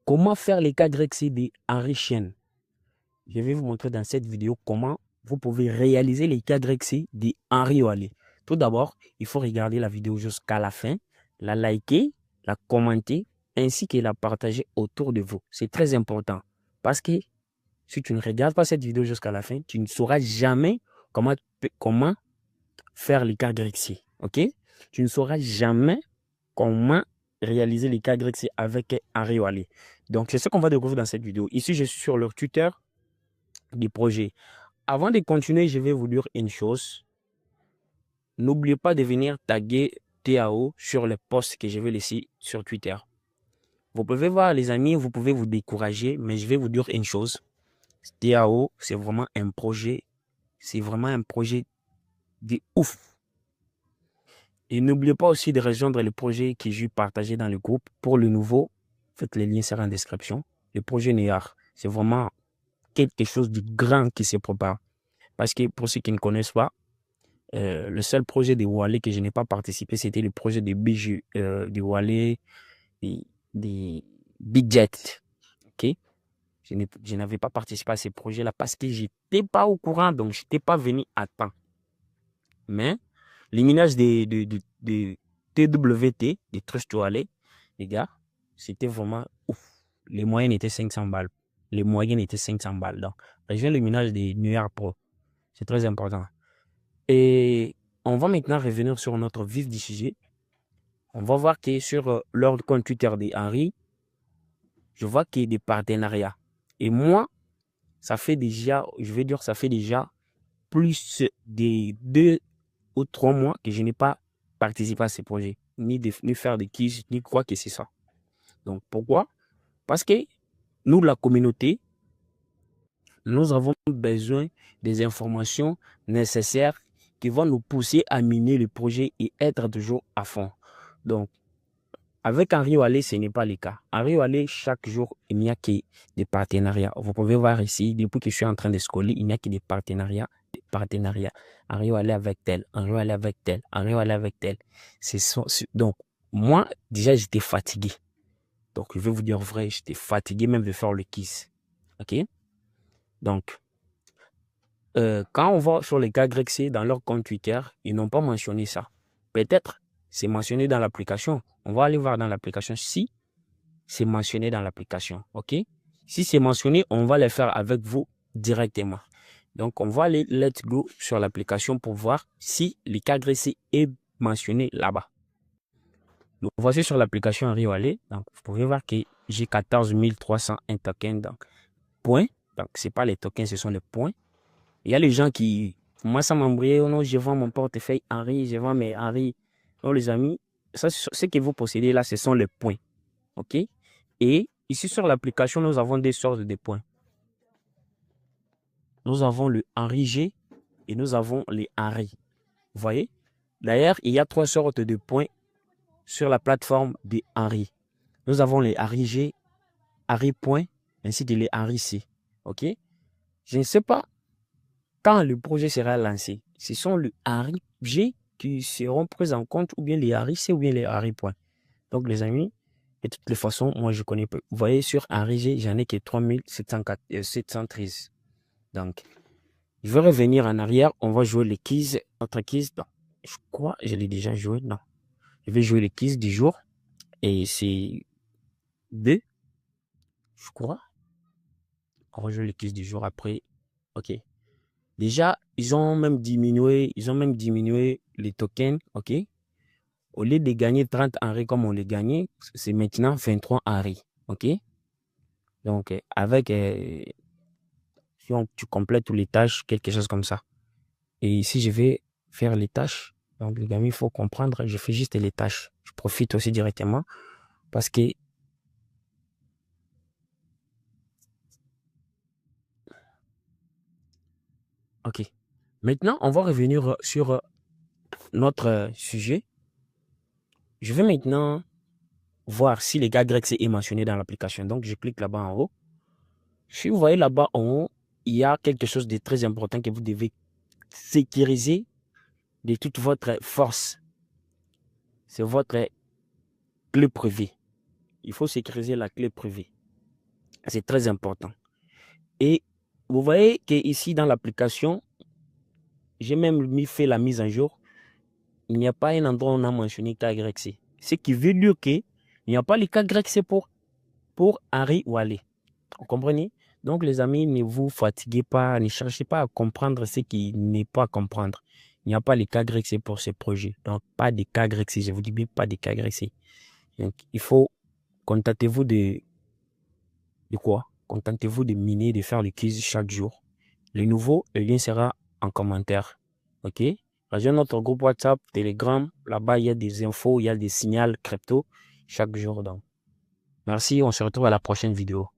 Comment faire les KYC Henri Chen? Je vais vous montrer dans cette vidéo comment vous pouvez réaliser les KYC Henri Wallet. Tout d'abord, il faut regarder la vidéo jusqu'à la fin, la liker, la commenter, ainsi que la partager autour de vous. C'est très important parce que si tu ne regardes pas cette vidéo jusqu'à la fin, tu ne sauras jamais comment faire les KYC. Ok? Tu ne sauras jamais comment réaliser les KYC avec Henri Wallet. Donc, c'est ce qu'on va découvrir dans cette vidéo. Ici, je suis sur leur Twitter du projet. Avant de continuer, je vais vous dire une chose. N'oubliez pas de venir taguer TAO sur les posts que je vais laisser sur Twitter. Vous pouvez voir, les amis, vous pouvez vous décourager, mais je vais vous dire une chose. TAO, c'est vraiment un projet de ouf. Et n'oubliez pas aussi de rejoindre le projet que j'ai partagé dans le groupe. Pour le nouveau, faites les liens seront en description. Le projet Néar, c'est vraiment quelque chose de grand qui se prépare. Parce que pour ceux qui ne connaissent pas, le seul projet de Wallet que je n'ai pas participé, c'était le projet de BG, de Wallet, de Bigjet. Ok? Je n'avais pas participé à ces projets-là parce que je n'étais pas au courant, donc je n'étais pas venu à temps. Mais les minages de TWT, des Trust Wallet, les gars, c'était vraiment ouf. Les moyennes étaient 500 balles. Les moyennes étaient 500 balles. Donc, rejoins le minage des New York Pro. C'est très important. Et on va maintenant revenir sur notre vif du sujet. On va voir que sur leur compte Twitter des Henri, je vois qu'il y a des partenariats. Et moi, ça fait déjà, je vais dire, ça fait déjà plus de 2 ou 3 mois que je n'ai pas participé à ces projets, ni faire des quiz, ni quoi que c'est ça. Donc, pourquoi? Parce que nous, la communauté, nous avons besoin des informations nécessaires qui vont nous pousser à miner le projet et être toujours à fond. Donc, avec Henri Wallet, ce n'est pas le cas. Henri Wallet, chaque jour, il n'y a que des partenariats. Vous pouvez voir ici, depuis que je suis en train de scroller, il n'y a que des partenariats. Henri Wallet avec tel, Henri Wallet avec tel, Henri Wallet avec tel. Donc, moi, déjà, j'étais fatigué. Donc, je vais vous dire vrai, j'étais fatigué même de faire le kiss. OK? Donc, quand on va sur les KYC dans leur compte Twitter, ils n'ont pas mentionné ça. Peut-être c'est mentionné dans l'application. On va aller voir dans l'application si c'est mentionné dans l'application. OK? Si c'est mentionné, on va le faire avec vous directement. Donc, on va aller let's go sur l'application pour voir si le KYC est mentionné là-bas. Donc, voici sur l'application Henri Wallet. Donc, vous pouvez voir que j'ai 14 301 tokens. Donc, points. Donc, ce n'est pas les tokens, ce sont les points. Il y a les gens qui, moi, ça m'embrouille. Oh non, je vends mon portefeuille Henri, je vends mes Henri. Oh, les amis, ça, ce que vous possédez là, ce sont les points. OK? Et ici sur l'application, nous avons des sortes de points. Nous avons le Henri G et nous avons les Henri. Vous voyez? D'ailleurs, il y a 3 sortes de points sur la plateforme des Henri. Nous avons les Henri G, Henri Point, ainsi que les Henri C. OK? Je ne sais pas quand le projet sera lancé. Ce sont les Henri G qui seront pris en compte, ou bien les Henri C, ou bien les Henri Point. Donc, les amis, de toutes les façons, moi, je connais peu. Vous voyez, sur Henri G, j'en ai que 713. Donc, je vais revenir en arrière. On va jouer les keys. Notre keys, non. Je crois, je l'ai déjà joué. Non. Je vais jouer les keys du jour. Et c'est 2. Je crois. On va jouer les keys du jour après. OK. Déjà, ils ont même diminué les tokens. OK. Au lieu de gagner 30 Henri comme on les gagnait, c'est maintenant 23 Henri. OK. Donc, avec, si tu complètes toutes les tâches, quelque chose comme ça. Et ici, je vais faire les tâches. Donc, les amis, il faut comprendre, je fais juste les tâches. Je profite aussi directement parce que OK. Maintenant, on va revenir sur notre sujet. Je vais maintenant voir si les gars grecs est mentionné dans l'application. Donc, je clique là-bas en haut. Si vous voyez là-bas en haut, il y a quelque chose de très important que vous devez sécuriser de toute votre force. C'est votre clé privée. Il faut sécuriser la clé privée. C'est très important. Et vous voyez qu'ici, dans l'application, j'ai même fait la mise en jour. Il n'y a pas un endroit où on a mentionné KYC. Ce qui veut dire qu'il n'y a pas le KYC pour Harry ou Ali. Vous comprenez? Donc, les amis, ne vous fatiguez pas, ne cherchez pas à comprendre ce qui n'est pas à comprendre. Il n'y a pas les KYC pour ce projet. Donc, pas de KYC. Je vous dis bien pas de KYC. Donc, il faut, contentez-vous de quoi? Contentez-vous de miner, de faire le quiz chaque jour. Le nouveau, le lien sera en commentaire. OK? Rejoignez notre groupe WhatsApp, Telegram. Là-bas, il y a des infos, il y a des signaux crypto chaque jour. Donc, merci. On se retrouve à la prochaine vidéo.